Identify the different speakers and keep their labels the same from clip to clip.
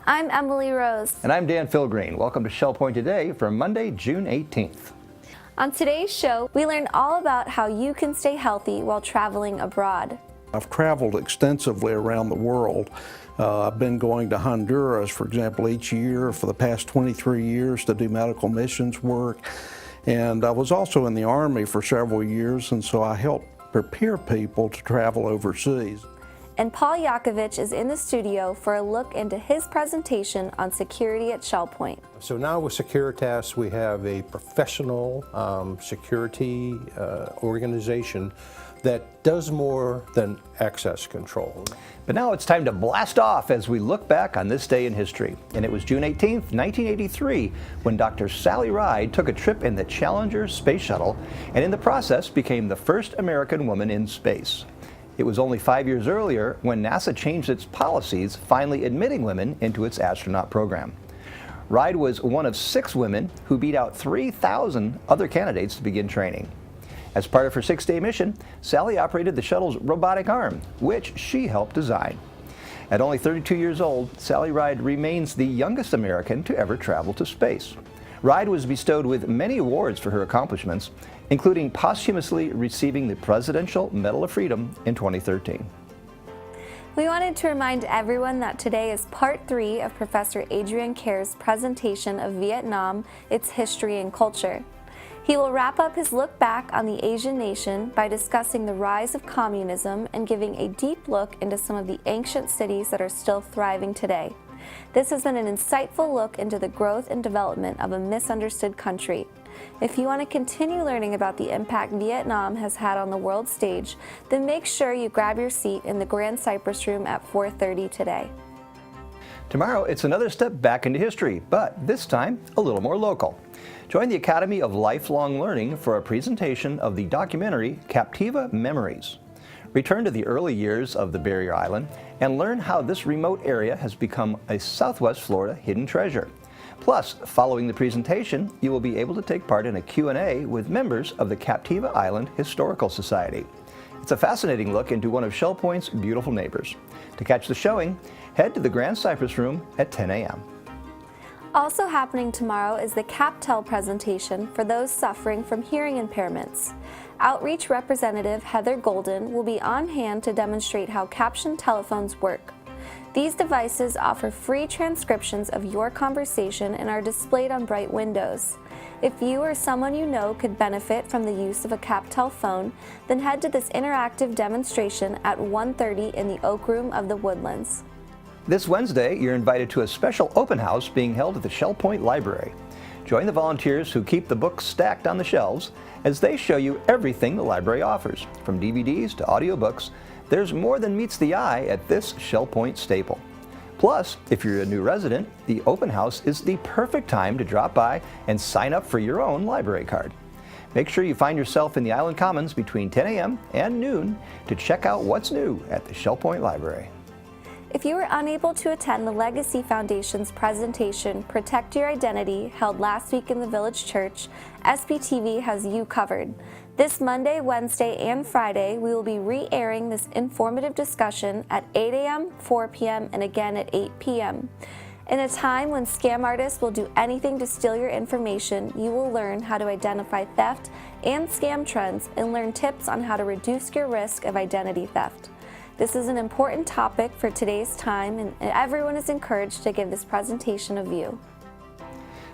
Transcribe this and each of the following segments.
Speaker 1: I'm Emily Rose.
Speaker 2: And I'm Dan Philgreen. Welcome to Shell Point Today for Monday, June 18th.
Speaker 1: On today's show, we learn all about how you can stay healthy while traveling abroad.
Speaker 3: I've traveled extensively around the world. I've been going to Honduras, for example, each year for the past 23 years to do medical missions work. And I was also in the Army for several years, and so I helped prepare people to travel overseas.
Speaker 1: And Paul Yakovich is in the studio for a look into his presentation on security at Shell Point.
Speaker 4: So now with Securitas, we have a professional security organization that does more than access control.
Speaker 2: But now it's time to blast off as we look back on this day in history. And it was June 18th, 1983, when Dr. Sally Ride took a trip in the Challenger space shuttle and in the process became the first American woman in space. It was only 5 years earlier when NASA changed its policies, finally admitting women into its astronaut program. Ride was one of 6 women who beat out 3,000 other candidates to begin training. As part of her 6-day mission, Sally operated the shuttle's robotic arm, which she helped design. At only 32 years old, Sally Ride remains the youngest American to ever travel to space. Ride was bestowed with many awards for her accomplishments, including posthumously receiving the Presidential Medal of Freedom in 2013.
Speaker 1: We wanted to remind everyone that today is part 3 of Professor Adrian Kerr's presentation of Vietnam, its history and culture. He will wrap up his look back on the Asian nation by discussing the rise of communism and giving a deep look into some of the ancient cities that are still thriving today. This has been an insightful look into the growth and development of a misunderstood country. If you want to continue learning about the impact Vietnam has had on the world stage, then make sure you grab your seat in the Grand Cypress Room at 4:30 today.
Speaker 2: Tomorrow, it's another step back into history, but this time a little more local. Join the Academy of Lifelong Learning for a presentation of the documentary Captiva Memories. Return to the early years of the barrier island and learn how this remote area has become a Southwest Florida hidden treasure. Plus, following the presentation, you will be able to take part in a Q&A with members of the Captiva Island Historical Society. It's a fascinating look into one of Shell Point's beautiful neighbors. To catch the showing, head to the Grand Cypress Room at 10 a.m.
Speaker 1: Also happening tomorrow is the CapTel presentation for those suffering from hearing impairments. Outreach Representative Heather Golden will be on hand to demonstrate how captioned telephones work. These devices offer free transcriptions of your conversation and are displayed on bright windows. If you or someone you know could benefit from the use of a CapTel phone, then head to this interactive demonstration at 1:30 in the Oak Room of the Woodlands.
Speaker 2: This Wednesday, you're invited to a special open house being held at the Shell Point Library. Join the volunteers who keep the books stacked on the shelves as they show you everything the library offers. From DVDs to audiobooks, there's more than meets the eye at this Shell Point staple. Plus, if you're a new resident, the open house is the perfect time to drop by and sign up for your own library card. Make sure you find yourself in the Island Commons between 10 a.m. and noon to check out what's new at the Shell Point Library.
Speaker 1: If you were unable to attend the Legacy Foundation's presentation, Protect Your Identity, held last week in the Village Church, SPTV has you covered. This Monday, Wednesday, and Friday, we will be re-airing this informative discussion at 8 a.m., 4 p.m., and again at 8 p.m. In a time when scam artists will do anything to steal your information, you will learn how to identify theft and scam trends and learn tips on how to reduce your risk of identity theft. This is an important topic for today's time, and everyone is encouraged to give this presentation a view.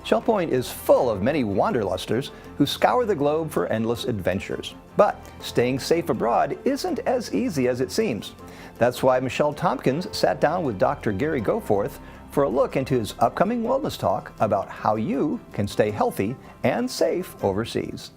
Speaker 2: Shell Point is full of many wanderlusters who scour the globe for endless adventures. But staying safe abroad isn't as easy as it seems. That's why Michelle Tompkins sat down with Dr. Gary Goforth for a look into his upcoming wellness talk about how you can stay healthy and safe overseas.